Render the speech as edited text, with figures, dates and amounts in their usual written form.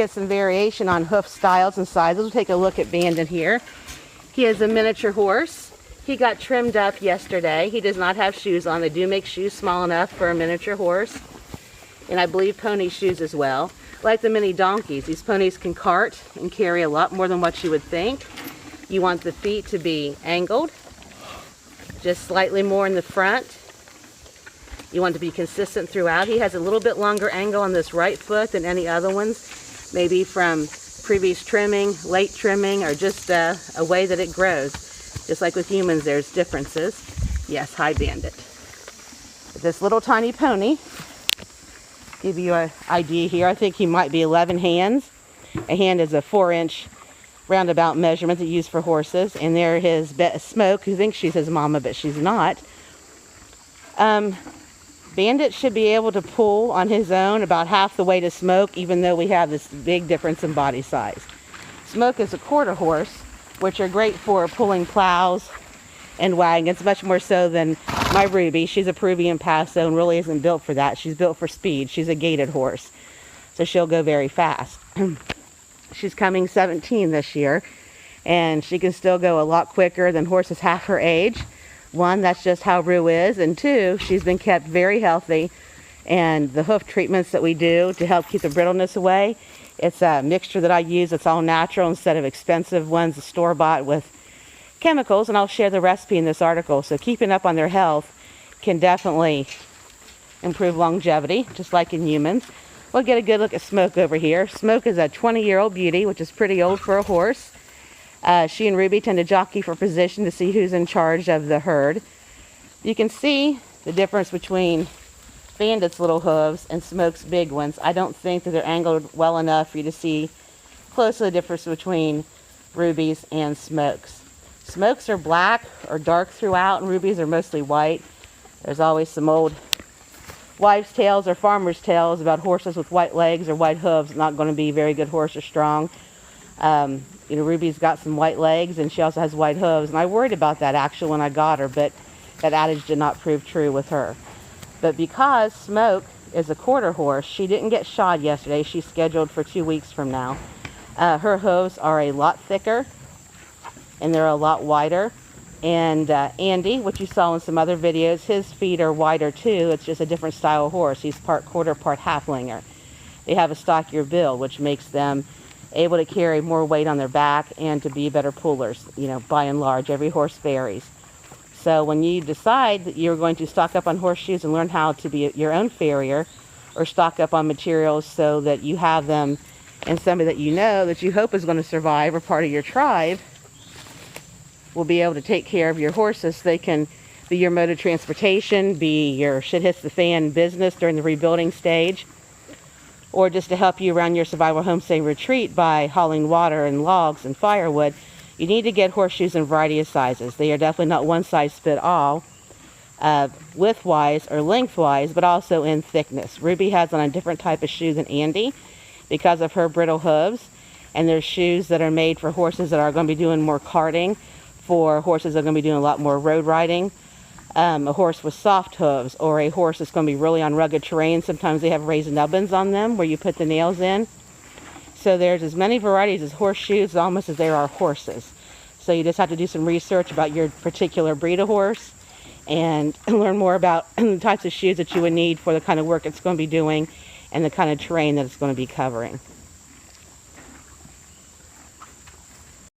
get some variation on hoof styles and sizes. We'll take a look at Bandit here. He is a miniature horse. He got trimmed up yesterday. He does not have shoes on. They do make shoes small enough for a miniature horse. And I believe pony shoes as well. Like the mini donkeys, these ponies can cart and carry a lot more than what you would think. You want the feet to be angled, just slightly more in the front. You want to be consistent throughout. He has a little bit longer angle on this right foot than any other ones, maybe from previous trimming, late trimming, or just a way that it grows. Just like with humans, there's differences. Yes, hi Bandit. This little tiny pony, give you an idea here, I think he might be 11 hands. A hand is a 4-inch roundabout measurement that you use for horses. And there is Smoke, who thinks she's his mama, but she's not. Bandit should be able to pull on his own about half the way to Smoke, even though we have this big difference in body size. Smoke is a quarter horse, which are great for pulling plows and wagons, much more so than my Ruby. She's a Peruvian Paso and really isn't built for that. She's built for speed. She's a gaited horse, so she'll go very fast. She's coming 17 this year, and she can still go a lot quicker than horses half her age. One, that's just how Rue is, and two, she's been kept very healthy, and the hoof treatments that we do to help keep the brittleness away, it's a mixture that I use. It's all natural instead of expensive ones store-bought with chemicals, and I'll share the recipe in this article. So keeping up on their health can definitely improve longevity, just like in humans. We'll get a good look at Smoke over here. Smoke is a 20-year-old beauty, which is pretty old for a horse. She and Ruby tend to jockey for position to see who's in charge of the herd. You can see the difference between Bandit's little hooves and Smoke's big ones. I don't think that they're angled well enough for you to see closely the difference between Ruby's and Smoke's. Smoke's are black or dark throughout, and Ruby's are mostly white. There's always some old wives' tales or farmers' tales about horses with white legs or white hooves. Not going to be very good horse or strong. Ruby's got some white legs, and she also has white hooves. And I worried about that actually when I got her, but that adage did not prove true with her. But because Smoke is a quarter horse, she didn't get shod yesterday. She's scheduled for 2 weeks from now. Her hooves are a lot thicker, and they're a lot wider. And Andy, which you saw in some other videos, his feet are wider too. It's just a different style of horse. He's part quarter, part halflinger. They have a stockier build, which makes them able to carry more weight on their back and to be better pullers. By and large, every horse varies. So when you decide that you're going to stock up on horseshoes and learn how to be your own farrier, or stock up on materials so that you have them and somebody that you know that you hope is going to survive or part of your tribe will be able to take care of your horses, so they can be your mode of transportation, be your shit hits the fan business during the rebuilding stage, or just to help you around your survival homestay retreat by hauling water and logs and firewood. You need to get horseshoes in a variety of sizes. They are definitely not one size fit all, width-wise or length-wise, but also in thickness. Ruby has on a different type of shoe than Andy because of her brittle hooves, and there's shoes that are made for horses that are going to be doing more carting, for horses that are going to be doing a lot more road riding. A horse with soft hooves, or a horse that's going to be really on rugged terrain. Sometimes they have raised nubbins on them where you put the nails in. So there's as many varieties as horseshoes almost as there are horses. So you just have to do some research about your particular breed of horse and learn more about the types of shoes that you would need for the kind of work it's going to be doing and the kind of terrain that it's going to be covering.